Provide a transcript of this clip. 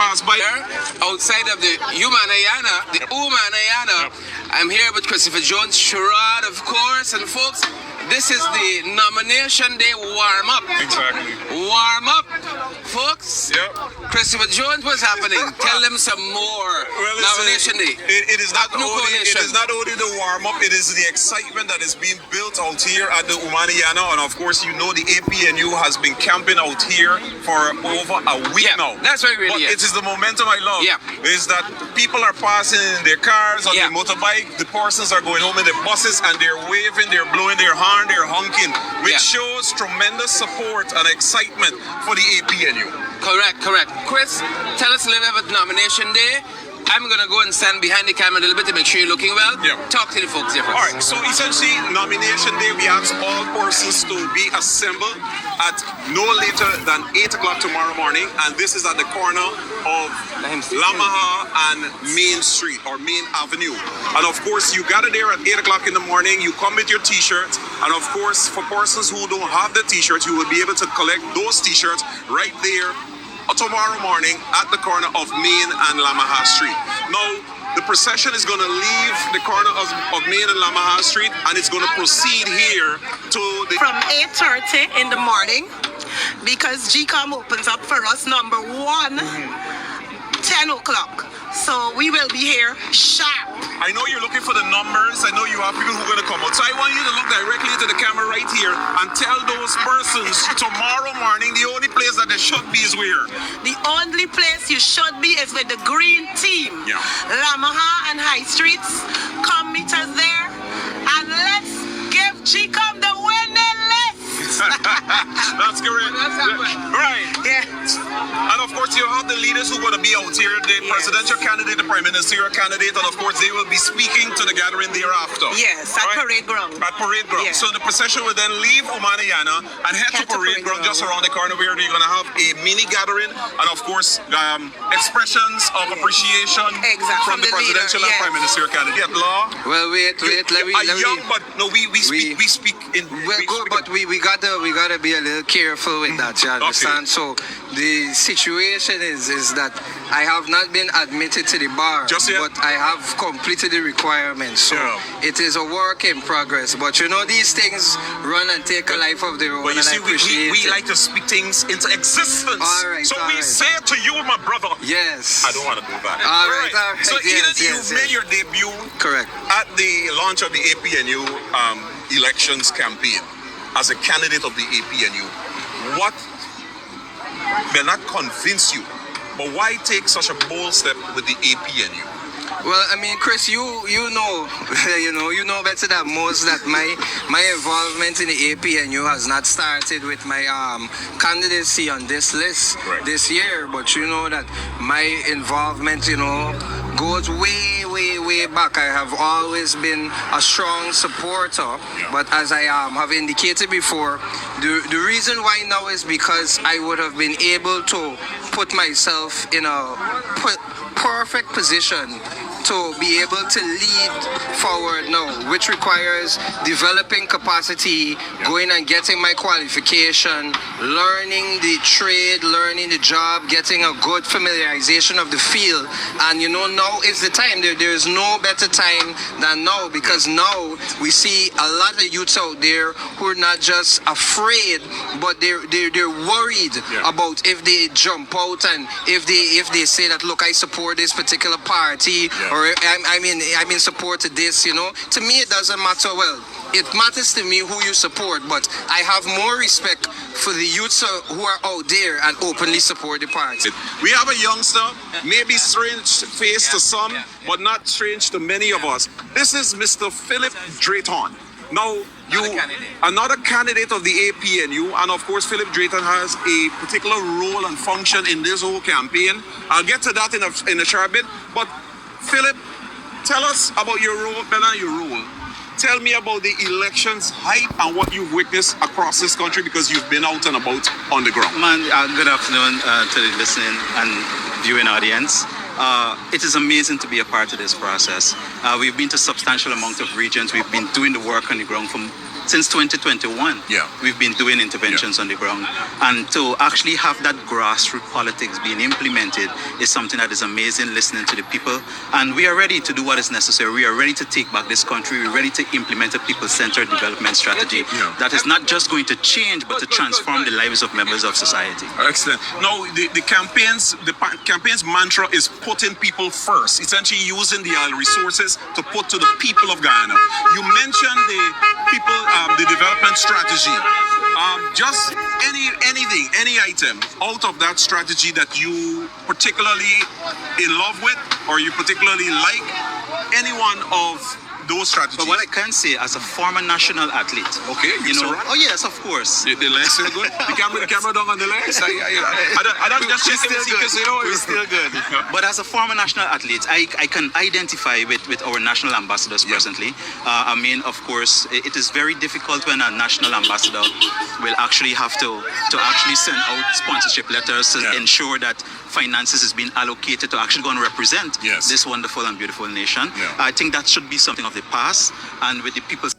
pass by. Outside of the Guyana, I'm here with Christopher Jones, Sherrod, of course, and folks, this is the nomination day warm up. Exactly. Warm up, folks. Yep. Christopher Jones, what's happening? Tell them some more. Well, nomination day. It is not APNU only coalition. it is not only the warm up. It is the excitement that is being built out here at the Guyana, and of course, you know the APNU has been camping out here for over a week now. That's what it really But is. it is the momentum I love. Yeah. Is that people are passing in their cars on their motorbike. The persons are going home in their buses, and they're waving, they're blowing their horn, they're honking, which shows tremendous support and excitement for the APNU. Correct. Chris, tell us a little bit about nomination day. I'm going to go and stand behind the camera a little bit to make sure you're looking well. Yeah. Talk to the folks here first. All right, so essentially, nomination day, we ask all persons to be assembled at no later than 8 o'clock tomorrow morning, and this is at the corner of Lamaha and Main Street, or Main Avenue. And of course, you gather there at 8 o'clock in the morning, you come with your t-shirts, and of course, for persons who don't have the t-shirts, you will be able to collect those t-shirts right there tomorrow morning at the corner of Main and Lamaha Street. Now, the procession is going to leave the corner of Main and Lamaha Street, and it's going to proceed here to the... From 8:30 in the morning, because GCOM opens up for us, number one, 10 o'clock. So we will be here sharp. I know you're looking for the numbers. I know you have people who are going to come out. So I want you to look directly into the camera right here and tell those persons tomorrow morning the only place that they should be is where? The only place you should be is with the green team. Yeah. Lamaha and High Streets. Come meet us there. And let's give GCOM the winning list. That's correct. Right. Yes. And of course, you have the leaders who are going to be out here, the presidential candidate, the prime ministerial candidate, and of course, they will be speaking to the gathering thereafter. Yes, at Parade Ground. At Parade Ground. Yeah. So the procession will then leave Guyana and head to Parade Ground just around the corner, where they're going to have a mini gathering and of course, expressions of appreciation from the presidential and prime ministerial candidate. Law. Well, wait. Let me. But no, we speak in. Well, good, but we gotta be a little careful with that, you understand? So the situation is that I have not been admitted to the bar, just yet, but I have completed the requirements. So it is a work in progress. But you know, these things run and take a life of their own. But you see, we it. like to speak things into existence. All right, so we say it to you, my brother. Yes. I don't want to do that. All right. So you made your debut at the launch of the APNU elections campaign as a candidate of the APNU. What may not convince you, but why take such a bold step with the APNU? Well, I mean, Chris, you know better than most that my involvement in the APNU has not started with my candidacy on this list this year, but you know that my involvement, goes way back. I have always been a strong supporter, but as I have indicated before, the reason why now is because I would have been able to put myself in a perfect position to be able to lead forward now, which requires developing capacity, going and getting my qualification, learning the trade, learning the job, getting a good familiarization of the field. And now is the time. There is no better time than now, because now we see a lot of youths out there who are not just afraid, but they're worried about if they jump out and if they say that, look, I support this particular party, or I'm in support of this, To me, it doesn't matter. Well, it matters to me who you support, but I have more respect for the youths who are out there and openly support the party. We have a youngster, maybe strange face to some, but not strange to many of us. This is Mr. Philip Drayton. Now, another candidate of the APNU, and of course, Philip Drayton has a particular role and function in this whole campaign. I'll get to that in a short bit, but Philip, tell us about your role, Tell me about the elections hype and what you've witnessed across this country, because you've been out and about on the ground. Good afternoon to the listening and viewing audience. It is amazing to be a part of this process. We've been to a substantial amount of regions. We've been doing the work on the ground for since 2021. Yeah. We've been doing interventions on the ground. And to actually have that grassroots politics being implemented is something that is amazing, listening to the people. And we are ready to do what is necessary. We are ready to take back this country. We're ready to implement a people-centered development strategy that is not just going to change, but to transform the lives of members of society. Excellent. Now, the campaign's mantra is putting people first, essentially using the resources to put to the people of Guyana. You mentioned the people, the development strategy. Just anything, any item out of that strategy that you particularly in love with, or you particularly like, any one of those strategies. But what I can say, as a former national athlete, okay, you know, oh yes, of course. The legs still good. The camera down on the legs. I don't just check still good. You know, we're still good. But as a former national athlete, I can identify with our national ambassadors presently. I mean, of course, it is very difficult when a national ambassador will actually have to actually send out sponsorship letters to ensure that finances is being allocated to actually go and represent this wonderful and beautiful nation. I think that should be something of the past, and with the people